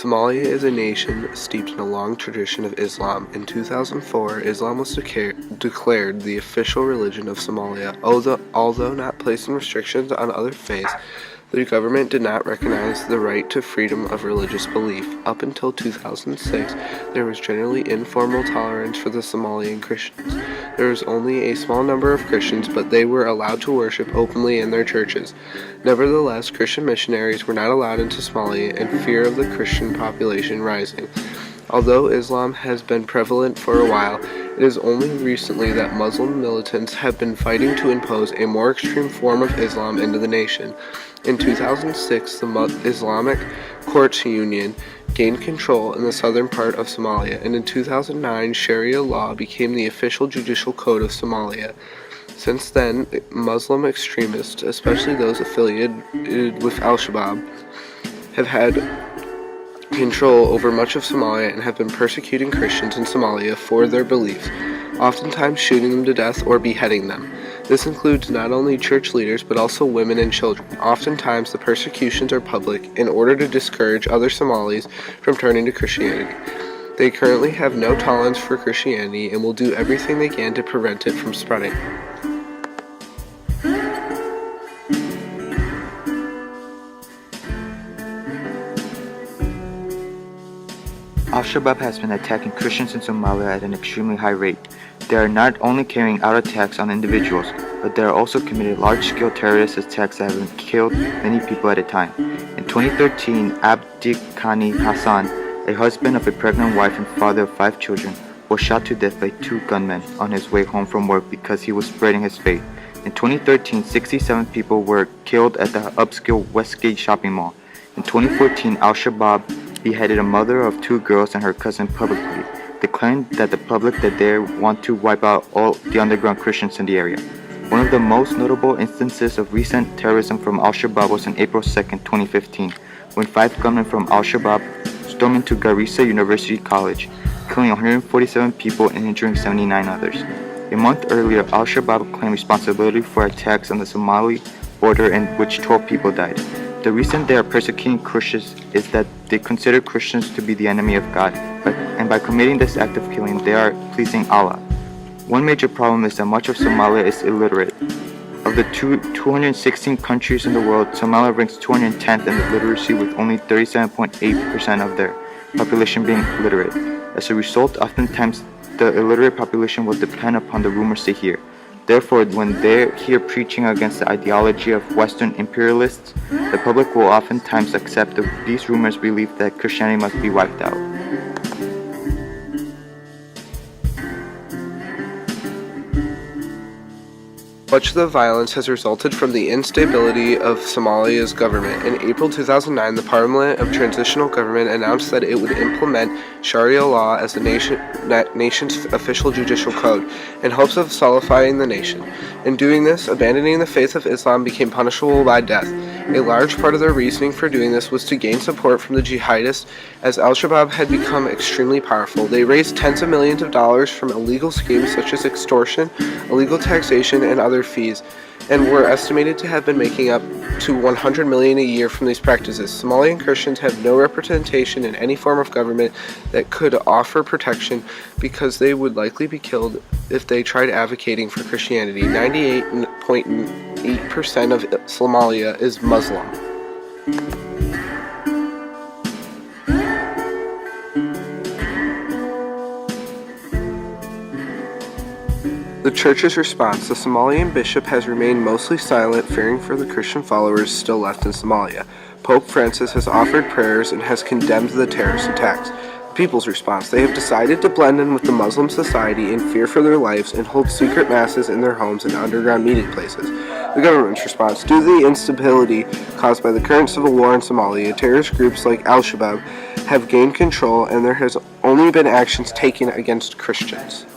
Somalia is a nation steeped in a long tradition of Islam. In 2004, Islam was declared the official religion of Somalia. Although not placing restrictions on other faiths, the government did not recognize the right to freedom of religious belief. Up until 2006, there was generally informal tolerance for the Somalian Christians. There was only a small number of Christians, but they were allowed to worship openly in their churches. Nevertheless, Christian missionaries were not allowed into Somalia in fear of the Christian population rising. Although Islam has been prevalent for a while, it is only recently that Muslim militants have been fighting to impose a more extreme form of Islam into the nation. In 2006, the Islamic Courts Union gained control in the southern part of Somalia, and in 2009, Sharia law became the official judicial code of Somalia. Since then, Muslim extremists, especially those affiliated with Al-Shabaab, have had control over much of Somalia and have been persecuting Christians in Somalia for their beliefs, oftentimes shooting them to death or beheading them. This includes not only church leaders but also women and children. Oftentimes the persecutions are public in order to discourage other Somalis from turning to Christianity. They currently have no tolerance for Christianity and will do everything they can to prevent it from spreading. Al-Shabaab has been attacking Christians in Somalia at an extremely high rate. They are not only carrying out attacks on individuals, but they are also committing large-scale terrorist attacks that have killed many people at a time. In 2013, Abdikhani Hassan, a husband of a pregnant wife and father of 5 children, was shot to death by 2 gunmen on his way home from work because he was spreading his faith. In 2013, 67 people were killed at the upscale Westgate shopping mall. In 2014, Al-Shabaab beheaded a mother of 2 girls and her cousin publicly, declaring that they want to wipe out all the underground Christians in the area. One of the most notable instances of recent terrorism from Al-Shabaab was on April 2, 2015, when 5 gunmen from Al-Shabaab stormed into Garissa University College, killing 147 people and injuring 79 others. A month earlier, Al-Shabaab claimed responsibility for attacks on the Somali border in which 12 people died. The reason they are persecuting Christians is that they consider Christians to be the enemy of God, and by committing this act of killing, they are pleasing Allah. One major problem is that much of Somalia is illiterate. Of the 216 countries in the world, Somalia ranks 210th in literacy with only 37.8% of their population being literate. As a result, oftentimes the illiterate population will depend upon the rumors they hear. Therefore, when they hear preaching against the ideology of Western imperialists, the public will oftentimes accept these rumors' belief that Christianity must be wiped out. Much of the violence has resulted from the instability of Somalia's government. In April 2009, the Parliament of Transitional Government announced that it would implement Sharia law as the nation's official judicial code, in hopes of solidifying the nation. In doing this, abandoning the faith of Islam became punishable by death. A large part of their reasoning for doing this was to gain support from the jihadists, as Al-Shabaab had become extremely powerful. They raised tens of millions of dollars from illegal schemes such as extortion, illegal taxation, and other fees, and were estimated to have been making up to $100 million a year from these practices. Somalian Christians have no representation in any form of government that could offer protection because they would likely be killed if they tried advocating for Christianity. 98.8% of Somalia is Muslim. The Church's response: the Somalian bishop has remained mostly silent, fearing for the Christian followers still left in Somalia. Pope Francis has offered prayers and has condemned the terrorist attacks. The people's response: they have decided to blend in with the Muslim society in fear for their lives and hold secret masses in their homes and underground meeting places. The government's response: due to the instability caused by the current civil war in Somalia, terrorist groups like Al-Shabaab have gained control, and there has only been actions taken against Christians.